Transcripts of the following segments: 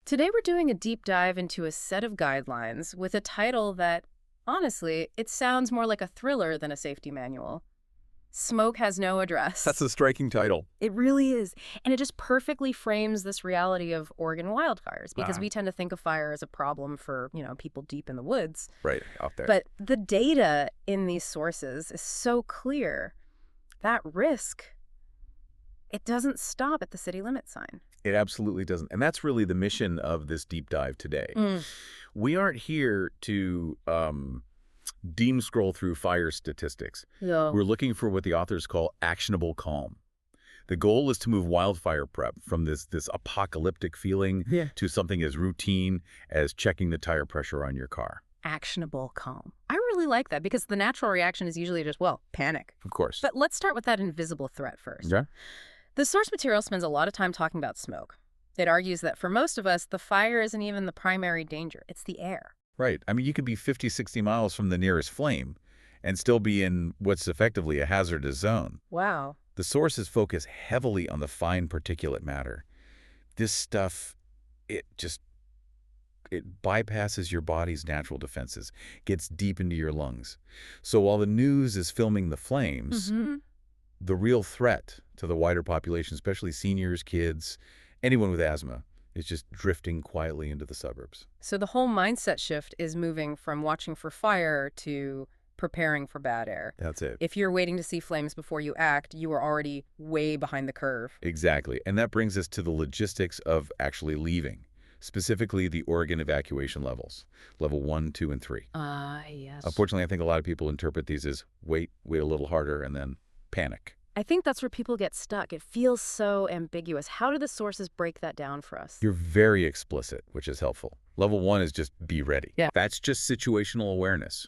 Today we're doing a deep dive into a set of guidelines with a title that, honestly, it sounds more like a thriller than a safety manual. Smoke has no That's address. a striking title. It really is. And it just perfectly frames this reality of Oregon wildfires because Ah, we tend to think of fire as a problem for, people deep in the woods. right, out there. But the data in these sources is so clear. That risk, it doesn't stop at the city limit sign. It absolutely doesn't. And that's really the mission of this deep dive today. Mm. We aren't here to doom scroll through fire statistics. No. We're looking for what the authors call actionable calm. The goal is to move wildfire prep from this apocalyptic feeling to something as routine as checking the tire pressure on your car. Actionable calm. I really like that because the natural reaction is usually just, panic. Of course. But let's start with that invisible threat first. Yeah. The source material spends a lot of time talking about smoke. It argues that for most of us, the fire isn't even the primary danger. It's the air. Right. I mean, you could be 50, 60 miles from the nearest flame and still be in what's effectively a hazardous zone. Wow. The sources focus heavily on the fine particulate matter. This stuff, it bypasses your body's natural defenses, gets deep into your lungs. So while the news is filming the flames, the real threat to the wider population, especially seniors, kids, anyone with asthma, is just drifting quietly into the suburbs. So the whole mindset shift is moving from watching for fire to preparing for bad air. That's it. If you're waiting to see flames before you act, you are already way behind the curve. Exactly. And that brings us to the logistics of actually leaving, specifically the Oregon evacuation levels, level 1, 2, and 3. Yes. Unfortunately, I think a lot of people interpret these as wait a little harder, and then panic. I think that's where people get stuck. It feels so ambiguous. How do the sources break that down for us? You're very explicit, which is helpful. Level 1 is just be ready. Yeah. That's just situational awareness.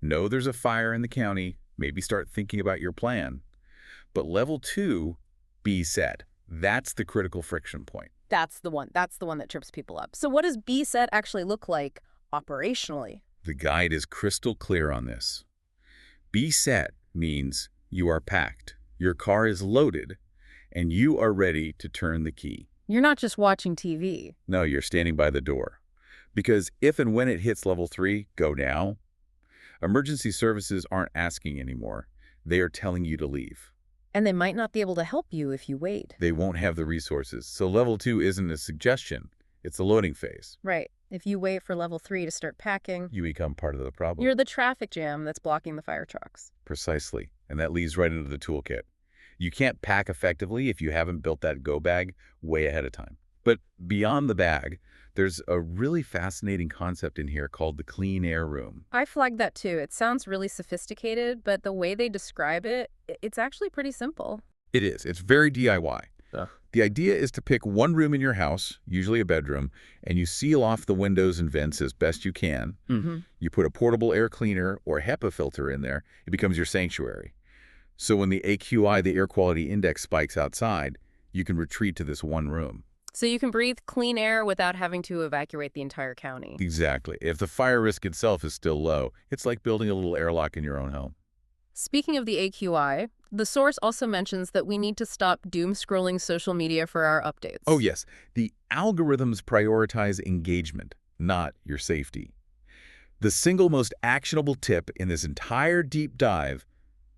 Know there's a fire in the county, maybe start thinking about your plan. But level 2, be set. That's the critical friction point. That's the one. That's the one that trips people up. So what does B set actually look like operationally? The guide is crystal clear on this. Be set means you are packed, your car is loaded, and you are ready to turn the key. You're not just watching TV. No, you're standing by the door. Because if and when it hits level 3, go now. Emergency services aren't asking anymore. They are telling you to leave. And they might not be able to help you if you wait. They won't have the resources. So level 2 isn't a suggestion. It's the loading phase. Right. If you wait for level 3 to start packing, You become part of the problem. you're the traffic jam that's blocking the fire trucks. Precisely. And that leads right into the toolkit. You can't pack effectively if you haven't built that go bag way ahead of time. But beyond the bag, there's a really fascinating concept in here called the clean air room. I flagged that too. It sounds really sophisticated, but the way they describe it, it's actually pretty simple. It is. It's very DIY. Yeah. The idea is to pick one room in your house, usually a bedroom, and you seal off the windows and vents as best you can. You put a portable air cleaner or HEPA filter in there. It becomes your sanctuary. So when the AQI, the air quality index, spikes outside, you can retreat to this one room. So you can breathe clean air without having to evacuate the entire county. Exactly. If the fire risk itself is still low, it's like building a little airlock in your own home. Speaking of the AQI, the source also mentions that we need to stop doom scrolling social media for our updates. Oh, yes. The algorithms prioritize engagement, not your safety. The single most actionable tip in this entire deep dive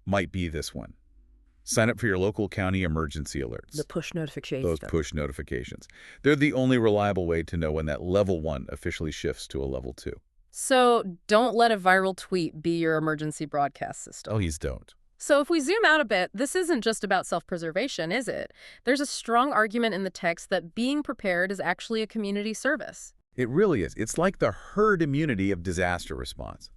might be this one. Sign up for your local county emergency alerts. The push notifications. Those push notifications. They're the only reliable way to know when that level 1 officially shifts to a level 2. So don't let a viral tweet be your emergency broadcast system. Please don't. So if we zoom out a bit, this isn't just about self-preservation, is it? There's a strong argument in the text that being prepared is actually a community service. It really is. It's like the herd immunity of disaster response.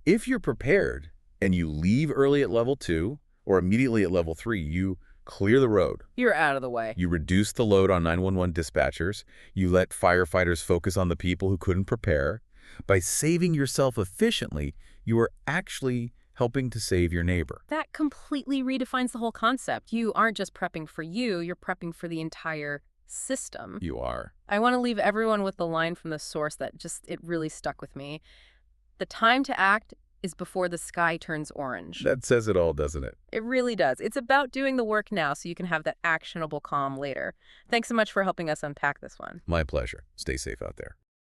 If you're prepared and you leave early at level 2 or immediately at level 3, you clear the road. You're out of the way. You reduce the load on 911 dispatchers. You let firefighters focus on the people who couldn't prepare. By saving yourself efficiently, you are actually helping to save your neighbor. That completely redefines the whole concept. You aren't just prepping for you, you're prepping for the entire system. You are. I want to leave everyone with the line from the source that it really stuck with me. The time to act is before the sky turns orange. That says it all, doesn't it? It really does. It's about doing the work now so you can have that actionable calm later. Thanks so much for helping us unpack this one. My pleasure. Stay safe out there.